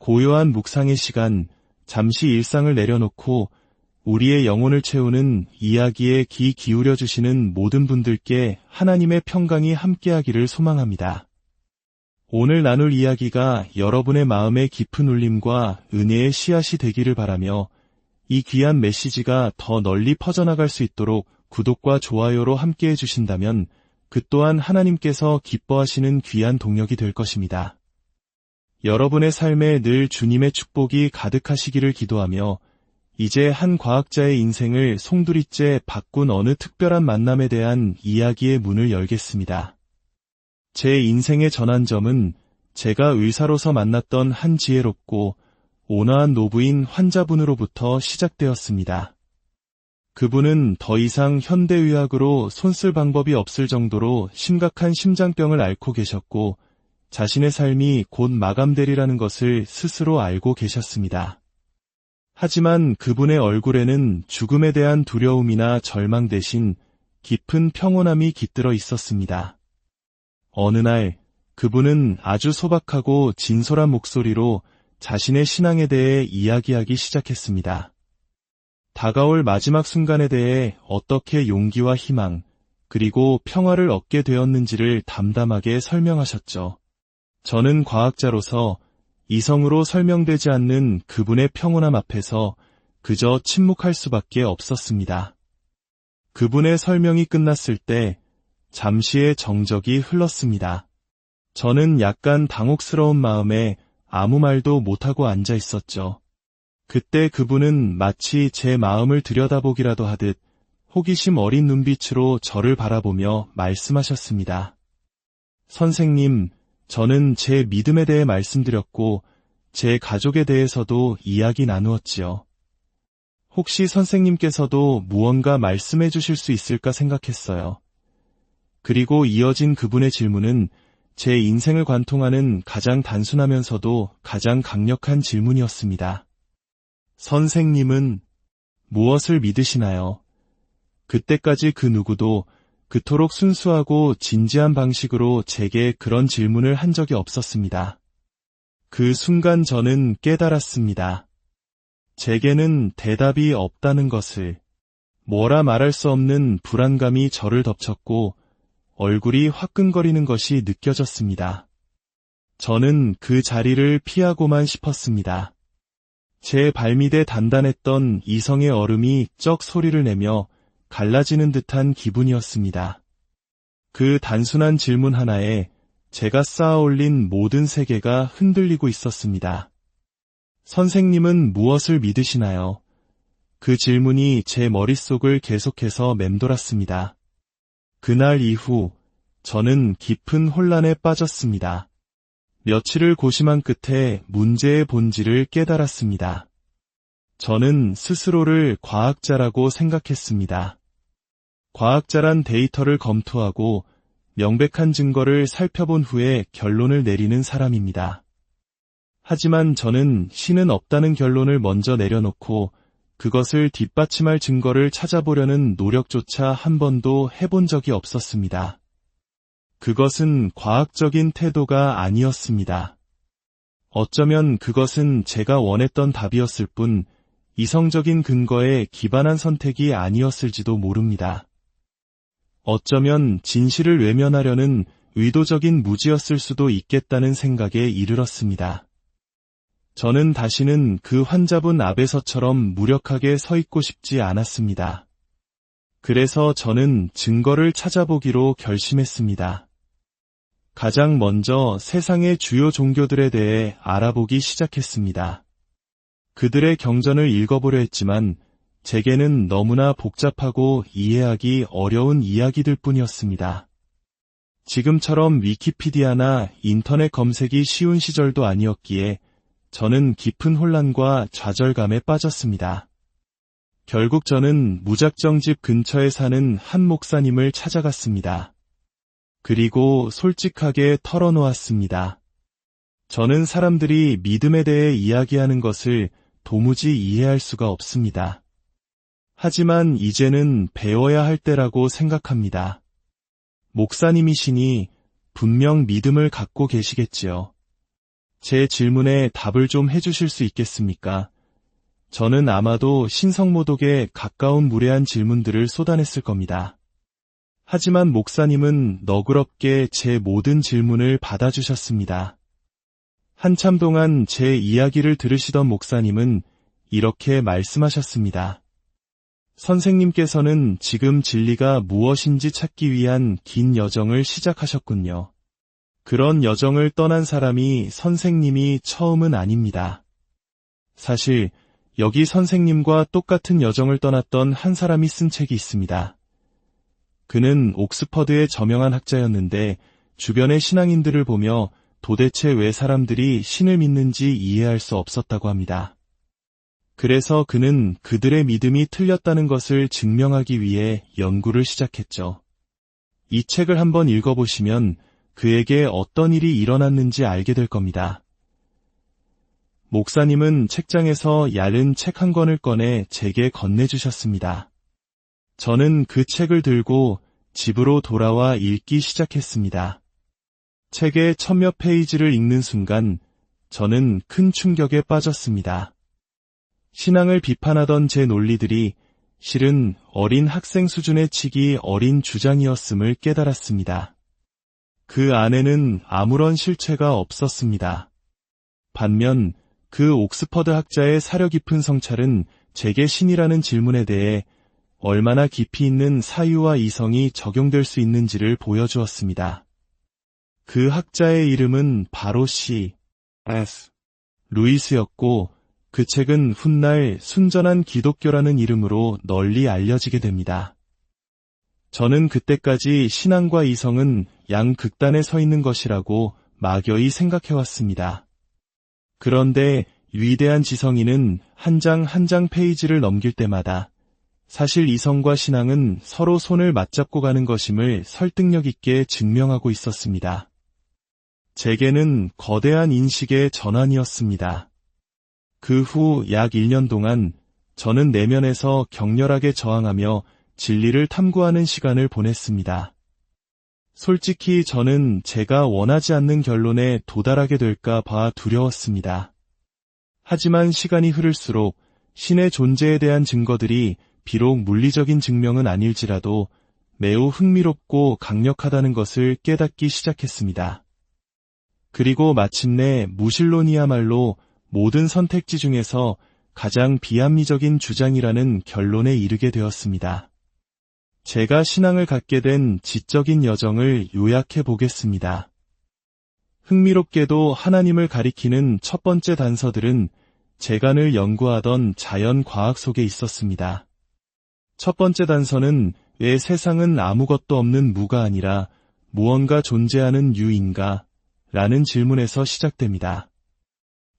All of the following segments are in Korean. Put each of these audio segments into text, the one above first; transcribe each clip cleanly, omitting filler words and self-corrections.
고요한 묵상의 시간, 잠시 일상을 내려놓고 우리의 영혼을 채우는 이야기에 귀 기울여 주시는 모든 분들께 하나님의 평강이 함께하기를 소망합니다. 오늘 나눌 이야기가 여러분의 마음에 깊은 울림과 은혜의 씨앗이 되기를 바라며 이 귀한 메시지가 더 널리 퍼져나갈 수 있도록 구독과 좋아요로 함께해 주신다면 그 또한 하나님께서 기뻐하시는 귀한 동력이 될 것입니다. 여러분의 삶에 늘 주님의 축복이 가득하시기를 기도하며 이제 한 과학자의 인생을 송두리째 바꾼 어느 특별한 만남에 대한 이야기의 문을 열겠습니다. 제 인생의 전환점은 제가 의사로서 만났던 한 지혜롭고 온화한 노부인 환자분으로부터 시작되었습니다. 그분은 더 이상 현대의학으로 손쓸 방법이 없을 정도로 심각한 심장병을 앓고 계셨고 자신의 삶이 곧 마감되리라는 것을 스스로 알고 계셨습니다. 하지만 그분의 얼굴에는 죽음에 대한 두려움이나 절망 대신 깊은 평온함이 깃들어 있었습니다. 어느 날 그분은 아주 소박하고 진솔한 목소리로 자신의 신앙에 대해 이야기하기 시작했습니다. 다가올 마지막 순간에 대해 어떻게 용기와 희망, 그리고 평화를 얻게 되었는지를 담담하게 설명하셨죠. 저는 과학자로서 이성으로 설명되지 않는 그분의 평온함 앞에서 그저 침묵할 수밖에 없었습니다. 그분의 설명이 끝났을 때 잠시의 정적이 흘렀습니다. 저는 약간 당혹스러운 마음에 아무 말도 못하고 앉아 있었죠. 그때 그분은 마치 제 마음을 들여다보기라도 하듯 호기심 어린 눈빛으로 저를 바라보며 말씀하셨습니다. 선생님, 저는 제 믿음에 대해 말씀드렸고 제 가족에 대해서도 이야기 나누었지요. 혹시 선생님께서도 무언가 말씀해 주실 수 있을까 생각했어요. 그리고 이어진 그분의 질문은 제 인생을 관통하는 가장 단순하면서도 가장 강력한 질문이었습니다. 선생님은 무엇을 믿으시나요? 그때까지 그 누구도 그토록 순수하고 진지한 방식으로 제게 그런 질문을 한 적이 없었습니다. 그 순간 저는 깨달았습니다. 제게는 대답이 없다는 것을. 뭐라 말할 수 없는 불안감이 저를 덮쳤고 얼굴이 화끈거리는 것이 느껴졌습니다. 저는 그 자리를 피하고만 싶었습니다. 제 발밑에 단단했던 이성의 얼음이 쩍 소리를 내며 갈라지는 듯한 기분이었습니다. 그 단순한 질문 하나에 제가 쌓아올린 모든 세계가 흔들리고 있었습니다. 선생님은 무엇을 믿으시나요? 그 질문이 제 머릿속을 계속해서 맴돌았습니다. 그날 이후 저는 깊은 혼란에 빠졌습니다. 며칠을 고심한 끝에 문제의 본질을 깨달았습니다. 저는 스스로를 과학자라고 생각했습니다. 과학자란 데이터를 검토하고 명백한 증거를 살펴본 후에 결론을 내리는 사람입니다. 하지만 저는 신은 없다는 결론을 먼저 내려놓고 그것을 뒷받침할 증거를 찾아보려는 노력조차 한 번도 해본 적이 없었습니다. 그것은 과학적인 태도가 아니었습니다. 어쩌면 그것은 제가 원했던 답이었을 뿐 이성적인 근거에 기반한 선택이 아니었을지도 모릅니다. 어쩌면 진실을 외면하려는 의도적인 무지였을 수도 있겠다는 생각에 이르렀습니다. 저는 다시는 그 환자분 앞에서처럼 무력하게 서 있고 싶지 않았습니다. 그래서 저는 증거를 찾아보기로 결심했습니다. 가장 먼저 세상의 주요 종교들에 대해 알아보기 시작했습니다. 그들의 경전을 읽어보려 했지만 제게는 너무나 복잡하고 이해하기 어려운 이야기들 뿐이었습니다. 지금처럼 위키피디아나 인터넷 검색이 쉬운 시절도 아니었기에 저는 깊은 혼란과 좌절감에 빠졌습니다. 결국 저는 무작정 집 근처에 사는 한 목사님을 찾아갔습니다. 그리고 솔직하게 털어놓았습니다. 저는 사람들이 믿음에 대해 이야기하는 것을 도무지 이해할 수가 없습니다. 하지만 이제는 배워야 할 때라고 생각합니다. 목사님이시니 분명 믿음을 갖고 계시겠지요. 제 질문에 답을 좀 해주실 수 있겠습니까? 저는 아마도 신성모독에 가까운 무례한 질문들을 쏟아냈을 겁니다. 하지만 목사님은 너그럽게 제 모든 질문을 받아주셨습니다. 한참 동안 제 이야기를 들으시던 목사님은 이렇게 말씀하셨습니다. 선생님께서는 지금 진리가 무엇인지 찾기 위한 긴 여정을 시작하셨군요. 그런 여정을 떠난 사람이 선생님이 처음은 아닙니다. 사실 여기 선생님과 똑같은 여정을 떠났던 한 사람이 쓴 책이 있습니다. 그는 옥스퍼드의 저명한 학자였는데 주변의 신앙인들을 보며 도대체 왜 사람들이 신을 믿는지 이해할 수 없었다고 합니다. 그래서 그는 그들의 믿음이 틀렸다는 것을 증명하기 위해 연구를 시작했죠. 이 책을 한번 읽어보시면 그에게 어떤 일이 일어났는지 알게 될 겁니다. 목사님은 책장에서 얇은 책 한 권을 꺼내 제게 건네주셨습니다. 저는 그 책을 들고 집으로 돌아와 읽기 시작했습니다. 책의 천몇 페이지를 읽는 순간 저는 큰 충격에 빠졌습니다. 신앙을 비판하던 제 논리들이 실은 어린 학생 수준의 치기 어린 주장이었음을 깨달았습니다. 그 안에는 아무런 실체가 없었습니다. 반면 그 옥스퍼드 학자의 사려 깊은 성찰은 제게 신이라는 질문에 대해 얼마나 깊이 있는 사유와 이성이 적용될 수 있는지를 보여주었습니다. 그 학자의 이름은 바로 C.S. 루이스였고 그 책은 훗날 순전한 기독교라는 이름으로 널리 알려지게 됩니다. 저는 그때까지 신앙과 이성은 양극단에 서 있는 것이라고 막연히 생각해왔습니다. 그런데 위대한 지성인은 한 장 한 장 페이지를 넘길 때마다 사실 이성과 신앙은 서로 손을 맞잡고 가는 것임을 설득력 있게 증명하고 있었습니다. 제게는 거대한 인식의 전환이었습니다. 그 후 약 1년 동안 저는 내면에서 격렬하게 저항하며 진리를 탐구하는 시간을 보냈습니다. 솔직히 저는 제가 원하지 않는 결론에 도달하게 될까 봐 두려웠습니다. 하지만 시간이 흐를수록 신의 존재에 대한 증거들이 비록 물리적인 증명은 아닐지라도 매우 흥미롭고 강력하다는 것을 깨닫기 시작했습니다. 그리고 마침내 무신론이야말로 모든 선택지 중에서 가장 비합리적인 주장이라는 결론에 이르게 되었습니다. 제가 신앙을 갖게 된 지적인 여정을 요약해 보겠습니다. 흥미롭게도 하나님을 가리키는 첫 번째 단서들은 제가 늘 연구하던 자연과학 속에 있었습니다. 첫 번째 단서는 왜 세상은 아무것도 없는 무가 아니라 무언가 존재하는 유인가? 라는 질문에서 시작됩니다.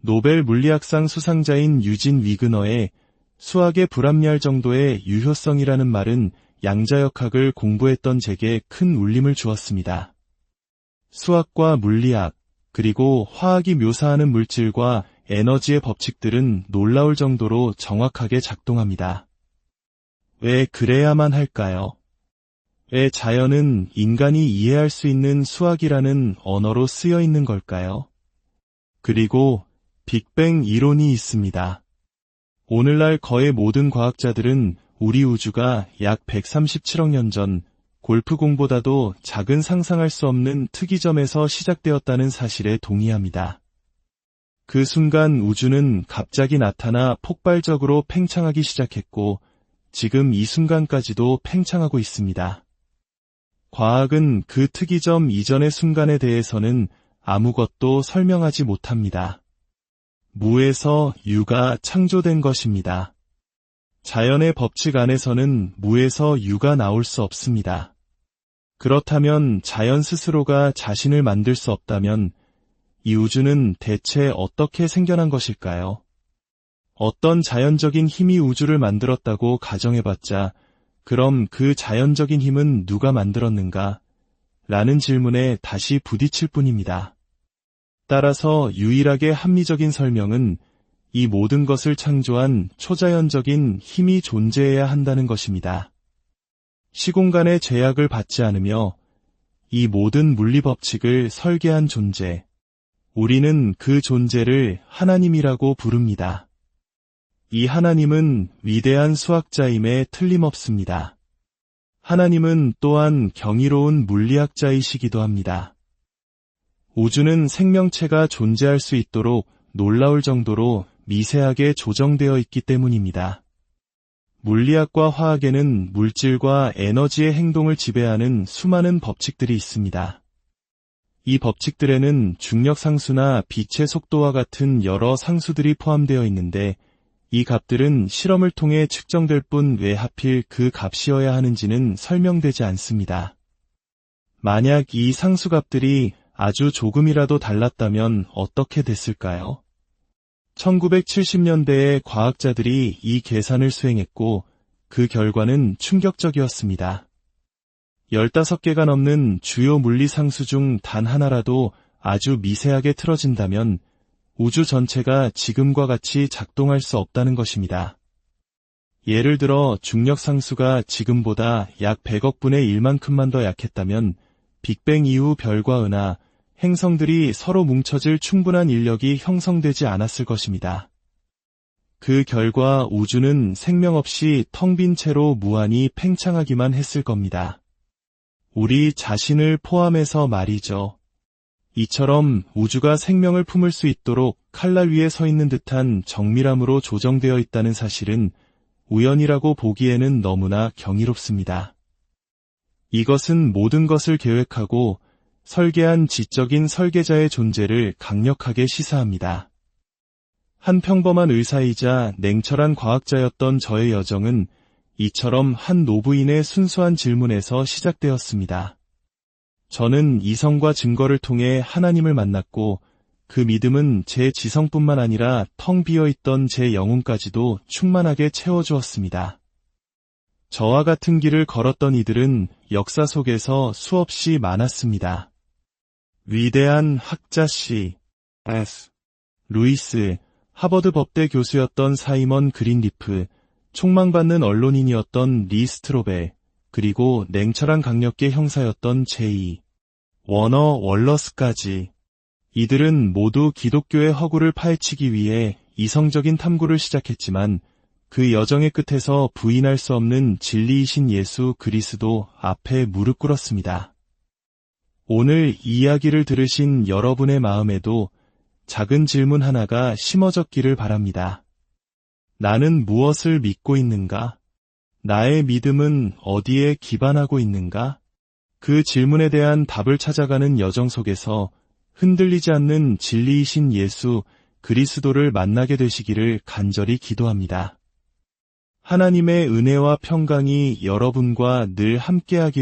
노벨 물리학상 수상자인 유진 위그너의 수학에 불합리할 정도의 유효성이라는 말은 양자역학을 공부했던 제게 큰 울림을 주었습니다. 수학과 물리학, 그리고 화학이 묘사하는 물질과 에너지의 법칙들은 놀라울 정도로 정확하게 작동합니다. 왜 그래야만 할까요? 왜 자연은 인간이 이해할 수 있는 수학이라는 언어로 쓰여 있는 걸까요? 그리고 빅뱅 이론이 있습니다. 오늘날 거의 모든 과학자들은 우리 우주가 약 137억 년 전 골프공보다도 작은 상상할 수 없는 특이점에서 시작되었다는 사실에 동의합니다. 그 순간 우주는 갑자기 나타나 폭발적으로 팽창하기 시작했고 지금 이 순간까지도 팽창하고 있습니다. 과학은 그 특이점 이전의 순간에 대해서는 아무것도 설명하지 못합니다. 무에서 유가 창조된 것입니다. 자연의 법칙 안에서는 무에서 유가 나올 수 없습니다. 그렇다면 자연 스스로가 자신을 만들 수 없다면 이 우주는 대체 어떻게 생겨난 것일까요? 어떤 자연적인 힘이 우주를 만들었다고 가정해봤자 그럼 그 자연적인 힘은 누가 만들었는가? 라는 질문에 다시 부딪힐 뿐입니다. 따라서 유일하게 합리적인 설명은 이 모든 것을 창조한 초자연적인 힘이 존재해야 한다는 것입니다. 시공간의 제약을 받지 않으며 이 모든 물리 법칙을 설계한 존재, 우리는 그 존재를 하나님이라고 부릅니다. 이 하나님은 위대한 수학자임에 틀림없습니다. 하나님은 또한 경이로운 물리학자이시기도 합니다. 우주는 생명체가 존재할 수 있도록 놀라울 정도로 미세하게 조정되어 있기 때문입니다. 물리학과 화학에는 물질과 에너지의 행동을 지배하는 수많은 법칙들이 있습니다. 이 법칙들에는 중력 상수나 빛의 속도와 같은 여러 상수들이 포함되어 있는데 이 값들은 실험을 통해 측정될 뿐 왜 하필 그 값이어야 하는지는 설명되지 않습니다. 만약 이 상수값들이 아주 조금이라도 달랐다면 어떻게 됐을까요? 1970년대에 과학자들이 이 계산을 수행했고 그 결과는 충격적이었습니다. 15개가 넘는 주요 물리 상수 중 단 하나라도 아주 미세하게 틀어진다면 우주 전체가 지금과 같이 작동할 수 없다는 것입니다. 예를 들어 중력 상수가 지금보다 약 100억 분의 1만큼만 더 약했다면 빅뱅 이후 별과 은하, 행성들이 서로 뭉쳐질 충분한 인력이 형성되지 않았을 것입니다. 그 결과 우주는 생명 없이 텅 빈 채로 무한히 팽창하기만 했을 겁니다. 우리 자신을 포함해서 말이죠. 이처럼 우주가 생명을 품을 수 있도록 칼날 위에 서 있는 듯한 정밀함으로 조정되어 있다는 사실은 우연이라고 보기에는 너무나 경이롭습니다. 이것은 모든 것을 계획하고 설계한 지적인 설계자의 존재를 강력하게 시사합니다. 한 평범한 의사이자 냉철한 과학자였던 저의 여정은 이처럼 한 노부인의 순수한 질문에서 시작되었습니다. 저는 이성과 증거를 통해 하나님을 만났고 그 믿음은 제 지성뿐만 아니라 텅 비어있던 제 영혼까지도 충만하게 채워주었습니다. 저와 같은 길을 걸었던 이들은 역사 속에서 수없이 많았습니다. 위대한 학자 C.S. 루이스, 하버드 법대 교수였던 사이먼 그린리프, 촉망받는 언론인이었던 리 스트로벨, 그리고 냉철한 강력계 형사였던 J. 워너 월러스까지. 이들은 모두 기독교의 허구를 파헤치기 위해 이성적인 탐구를 시작했지만 그 여정의 끝에서 부인할 수 없는 진리이신 예수 그리스도 앞에 무릎 꿇었습니다. 오늘 이 이야기를 들으신 여러분의 마음에도 작은 질문 하나가 심어졌기를 바랍니다. 나는 무엇을 믿고 있는가? 나의 믿음은 어디에 기반하고 있는가? 그 질문에 대한 답을 찾아가는 여정 속에서 흔들리지 않는 진리이신 예수 그리스도를 만나게 되시기를 간절히 기도합니다. 하나님의 은혜와 평강이 여러분과 늘 함께하기를